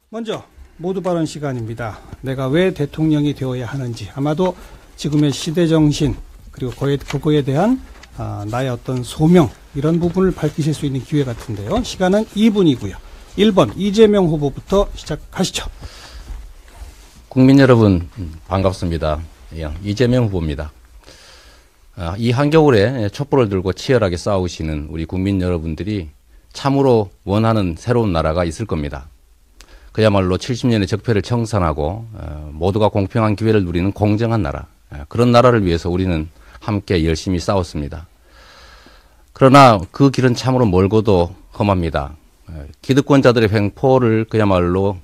먼저 모두 발언 시간입니다. 내가 왜 대통령이 되어야 하는지, 아마도 지금의 시대 정신 그리고 그거에 대한 나의 어떤 소명, 이런 부분을 밝히실 수 있는 기회 같은데요. 시간은 2분이고요. 1번 이재명 후보부터 시작하시죠. 국민 여러분 반갑습니다. 이재명 후보입니다. 이 한겨울에 촛불을 들고 치열하게 싸우시는 우리 국민 여러분들이 참으로 원하는 새로운 나라가 있을 겁니다. 그야말로 70년의 적폐를 청산하고 모두가 공평한 기회를 누리는 공정한 나라, 그런 나라를 위해서 우리는 함께 열심히 싸웠습니다. 그러나 그 길은 참으로 멀고도 험합니다. 기득권자들의 횡포를 그야말로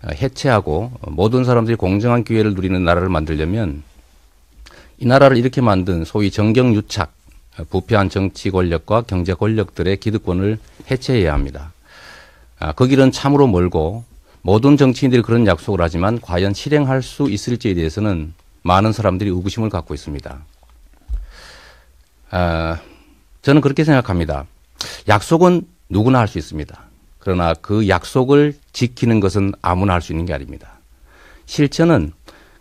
해체하고 모든 사람들이 공정한 기회를 누리는 나라를 만들려면 이 나라를 이렇게 만든 소위 정경유착, 부패한 정치 권력과 경제 권력들의 기득권을 해체해야 합니다. 그 길은 참으로 멀고 모든 정치인들이 그런 약속을 하지만 과연 실행할 수 있을지에 대해서는 많은 사람들이 의구심을 갖고 있습니다. 저는 그렇게 생각합니다. 약속은 누구나 할 수 있습니다. 그러나 그 약속을 지키는 것은 아무나 할 수 있는 게 아닙니다. 실천은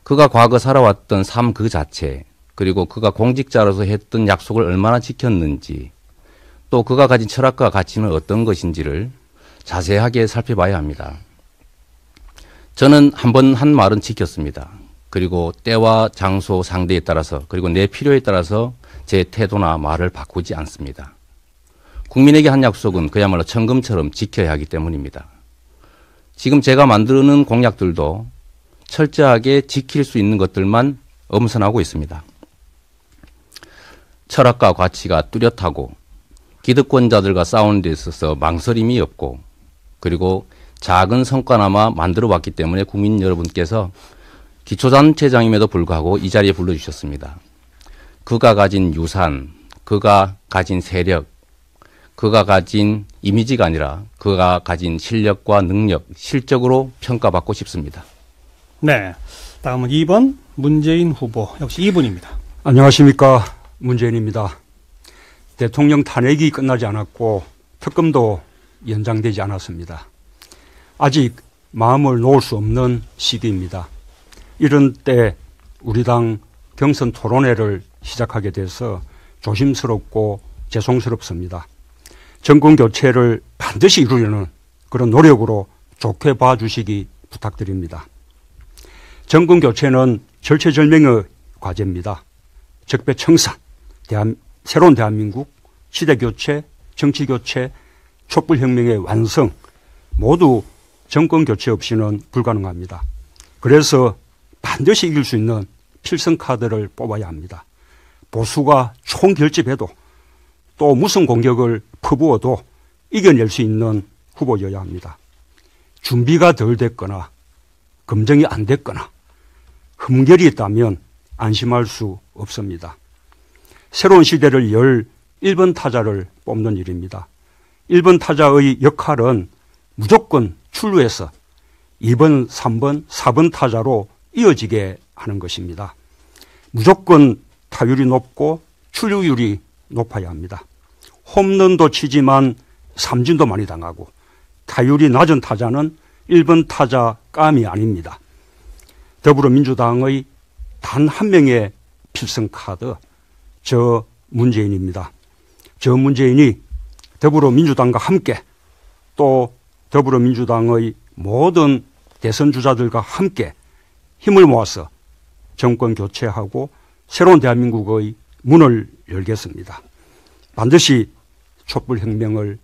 그가 과거 살아왔던 삶 그 자체, 그리고 그가 공직자로서 했던 약속을 얼마나 지켰는지, 또 그가 가진 철학과 가치는 어떤 것인지를 자세하게 살펴봐야 합니다. 저는 한 번 한 말은 지켰습니다. 그리고 때와 장소, 상대에 따라서, 그리고 내 필요에 따라서 제 태도나 말을 바꾸지 않습니다. 국민에게 한 약속은 그야말로 천금처럼 지켜야 하기 때문입니다. 지금 제가 만드는 공약들도 철저하게 지킬 수 있는 것들만 엄선하고 있습니다. 철학과 가치가 뚜렷하고 기득권자들과 싸우는 데 있어서 망설임이 없고, 그리고 작은 성과나마 만들어 왔기 때문에 국민 여러분께서 기초단체장임에도 불구하고 이 자리에 불러주셨습니다. 그가 가진 유산, 그가 가진 세력, 그가 가진 이미지가 아니라 그가 가진 실력과 능력, 실적으로 평가받고 싶습니다. 네, 다음은 2번 문재인 후보, 역시 2분입니다. 안녕하십니까, 문재인입니다. 대통령 탄핵이 끝나지 않았고 특검도 연장되지 않았습니다. 아직 마음을 놓을 수 없는 시기입니다. 이런 때 우리 당 경선 토론회를 시작하게 돼서 조심스럽고 죄송스럽습니다. 정권 교체를 반드시 이루려는 그런 노력으로 좋게 봐주시기 부탁드립니다. 정권 교체는 절체절명의 과제입니다. 적폐청산, 새로운 대한민국, 시대교체, 정치교체, 촛불혁명의 완성, 모두 정권 교체 없이는 불가능합니다. 그래서 반드시 이길 수 있는 필승카드를 뽑아야 합니다. 보수가 총결집해도 또 무슨 공격을 퍼부어도 이겨낼 수 있는 후보여야 합니다. 준비가 덜 됐거나 검증이 안 됐거나 흠결이 있다면 안심할 수 없습니다. 새로운 시대를 열 1번 타자를 뽑는 일입니다. 1번 타자의 역할은 무조건 출루해서 2번, 3번, 4번 타자로 이어지게 하는 것입니다. 무조건 타율이 높고 출루율이 높아야 합니다. 홈런도 치지만 삼진도 많이 당하고 타율이 낮은 타자는 1번 타자 감이 아닙니다. 더불어민주당의 단 한 명의 필승카드, 저 문재인입니다. 저 문재인이 더불어민주당과 함께 또 더불어민주당의 모든 대선 주자들과 함께 힘을 모아서 정권 교체하고 새로운 대한민국의 문을 열겠습니다. 반드시 촛불혁명을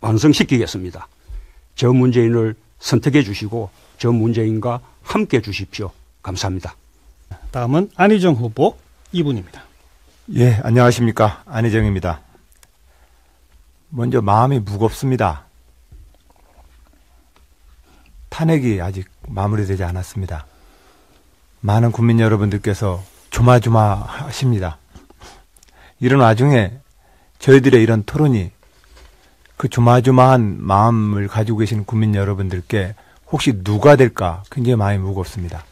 완성시키겠습니다. 저 문재인을 선택해 주시고 저 문재인과 함께 해 주십시오. 감사합니다. 다음은 안희정 후보 2분입니다. 예, 안녕하십니까. 안희정입니다. 먼저 마음이 무겁습니다. 탄핵이 아직 마무리되지 않았습니다. 많은 국민 여러분들께서 조마조마하십니다. 이런 와중에 저희들의 이런 토론이 그 조마조마한 마음을 가지고 계신 국민 여러분들께 혹시 누가 될까 굉장히 마음이 무겁습니다.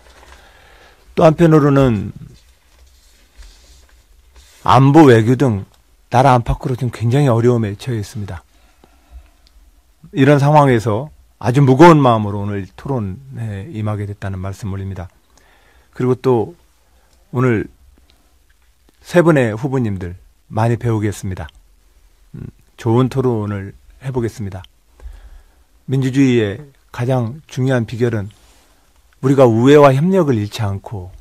또 한편으로는 안보, 외교 등 나라 안팎으로 지금 굉장히 어려움에 처해 있습니다. 이런 상황에서 아주 무거운 마음으로 오늘 토론에 임하게 됐다는 말씀 올립니다. 그리고 또 오늘 세 분의 후보님들 많이 배우겠습니다. 좋은 토론을 해보겠습니다. 민주주의의 가장 중요한 비결은 우리가 우애와 협력을 잃지 않고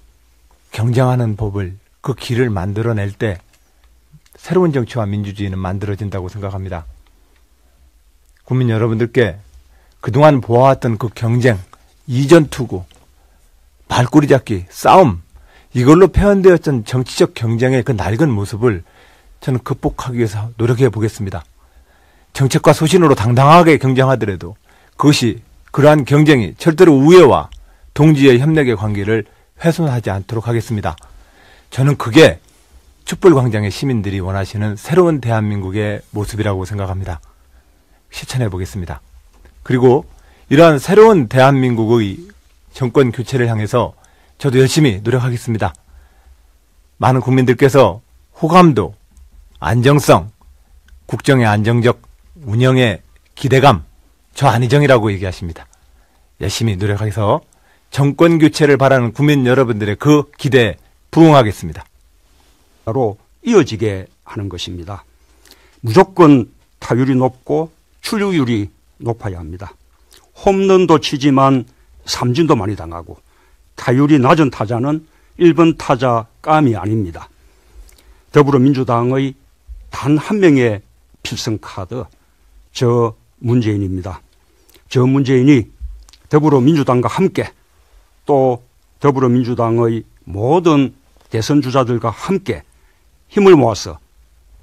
경쟁하는 법을, 그 길을 만들어낼 때 새로운 정치와 민주주의는 만들어진다고 생각합니다. 국민 여러분들께 그동안 보아왔던 그 경쟁, 이전 투구, 발꼬리 잡기, 싸움, 이걸로 표현되었던 정치적 경쟁의 그 낡은 모습을 저는 극복하기 위해서 노력해 보겠습니다. 정책과 소신으로 당당하게 경쟁하더라도 그것이, 그러한 경쟁이 절대로 우애와 동지의 협력의 관계를 훼손하지 않도록 하겠습니다. 저는 그게 촛불광장의 시민들이 원하시는 새로운 대한민국의 모습이라고 생각합니다. 실천해 보겠습니다. 그리고 이러한 새로운 대한민국의 정권 교체를 향해서 저도 열심히 노력하겠습니다. 많은 국민들께서 호감도, 안정성, 국정의 안정적 운영의 기대감, 저 안희정이라고 얘기하십니다. 열심히 노력해서 정권 교체를 바라는 국민 여러분들의 그 기대에 부응하겠습니다. 바로 이어지게 하는 것입니다. 무조건 타율이 높고 출루율이 높아야 합니다. 홈런도 치지만 삼진도 많이 당하고 타율이 낮은 타자는 1번 타자 감이 아닙니다. 더불어민주당의 단 한 명의 필승 카드, 저 문재인입니다. 저 문재인이 더불어민주당과 함께 또 더불어민주당의 모든 대선 주자들과 함께 힘을 모아서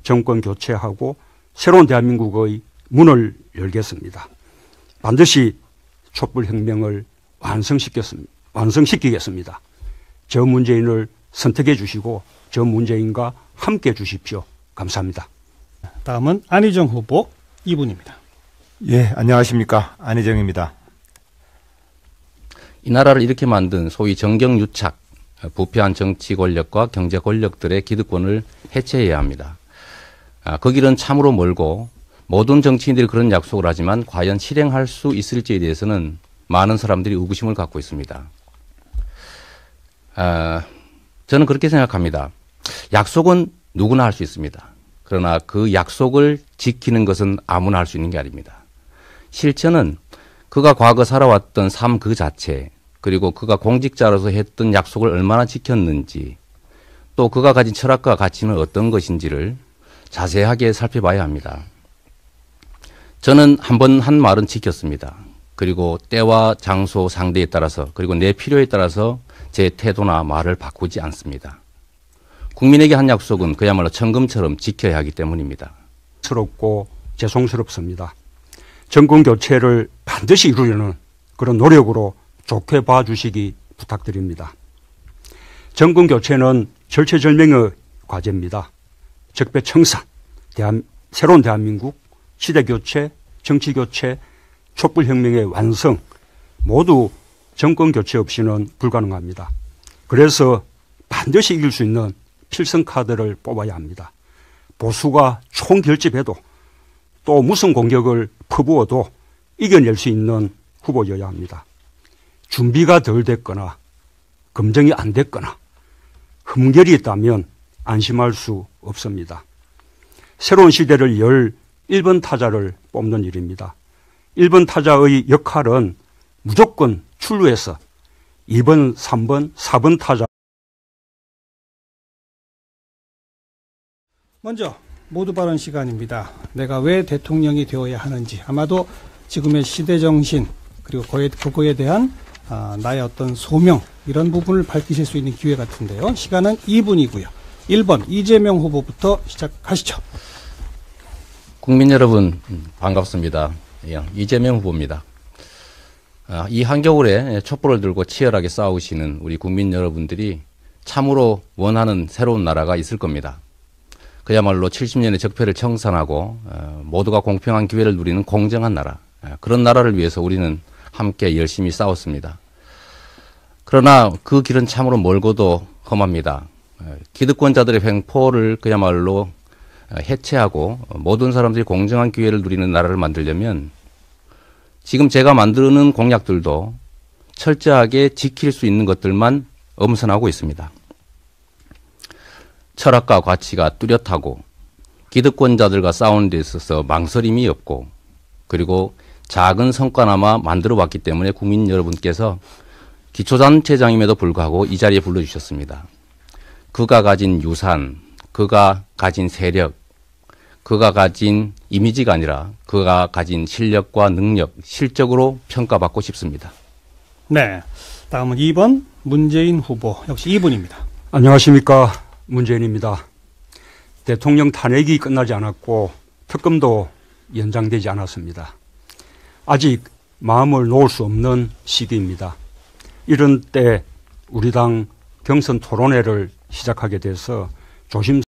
정권 교체하고 새로운 대한민국의 문을 열겠습니다. 반드시 촛불혁명을 완성시키겠습니다. 저 문재인을 선택해 주시고 저 문재인과 함께 해 주십시오. 감사합니다. 다음은 안희정 후보 2분입니다. 예, 안녕하십니까. 안희정입니다. 이 나라를 이렇게 만든 소위 정경유착, 부패한 정치 권력과 경제 권력들의 기득권을 해체해야 합니다. 그 길은 참으로 멀고 모든 정치인들이 그런 약속을 하지만 과연 실행할 수 있을지에 대해서는 많은 사람들이 의구심을 갖고 있습니다. 저는 그렇게 생각합니다. 약속은 누구나 할 수 있습니다. 그러나 그 약속을 지키는 것은 아무나 할 수 있는 게 아닙니다. 실천은 그가 과거 살아왔던 삶 그 자체, 그리고 그가 공직자로서 했던 약속을 얼마나 지켰는지, 또 그가 가진 철학과 가치는 어떤 것인지를 자세하게 살펴봐야 합니다. 저는 한 번 한 말은 지켰습니다. 그리고 때와 장소, 상대에 따라서, 그리고 내 필요에 따라서 제 태도나 말을 바꾸지 않습니다. 국민에게 한 약속은 그야말로 천금처럼 지켜야 하기 때문입니다. 스럽고 죄송스럽습니다. 정권 교체를 반드시 이루려는 그런 노력으로 좋게 봐주시기 부탁드립니다. 정권 교체는 절체절명의 과제입니다. 적폐청산, 새로운 대한민국, 시대교체, 정치교체, 촛불혁명의 완성, 모두 정권 교체 없이는 불가능합니다. 그래서 반드시 이길 수 있는 필승카드를 뽑아야 합니다. 보수가 총결집해도 또 무슨 공격을 퍼부어도 이겨낼 수 있는 후보여야 합니다. 준비가 덜 됐거나 검증이 안 됐거나 흠결이 있다면 안심할 수 없습니다. 새로운 시대를 열 1번 타자를 뽑는 일입니다. 1번 타자의 역할은 무조건 출루해서 2번, 3번, 4번 타자. 먼저 모두 발언 시간입니다. 내가 왜 대통령이 되어야 하는지, 아마도 지금의 시대 정신, 그리고 그거에 대한 나의 어떤 소명, 이런 부분을 밝히실 수 있는 기회 같은데요. 시간은 2분이고요. 1번 이재명 후보부터 시작하시죠. 국민 여러분 반갑습니다. 이재명 후보입니다. 이 한겨울에 촛불을 들고 치열하게 싸우시는 우리 국민 여러분들이 참으로 원하는 새로운 나라가 있을 겁니다. 그야말로 70년의 적폐를 청산하고 모두가 공평한 기회를 누리는 공정한 나라, 그런 나라를 위해서 우리는 함께 열심히 싸웠습니다. 그러나 그 길은 참으로 멀고도 험합니다. 기득권자들의 횡포를 그야말로 해체하고 모든 사람들이 공정한 기회를 누리는 나라를 만들려면 지금 제가 만드는 공약들도 철저하게 지킬 수 있는 것들만 엄선하고 있습니다. 철학과 가치가 뚜렷하고 기득권자들과 싸우는 데 있어서 망설임이 없고 그리고 작은 성과나마 만들어 왔기 때문에 국민 여러분께서 기초단체장임에도 불구하고 이 자리에 불러주셨습니다. 그가 가진 유산, 그가 가진 세력, 그가 가진 이미지가 아니라 그가 가진 실력과 능력, 실적으로 평가받고 싶습니다. 네. 다음은 2번 문재인 후보 역시 2분입니다. 안녕하십니까. 문재인입니다. 대통령 탄핵이 끝나지 않았고 특검도 연장되지 않았습니다. 아직 마음을 놓을 수 없는 시기입니다. 이런 때 우리 당 경선 토론회를 시작하게 돼서 조심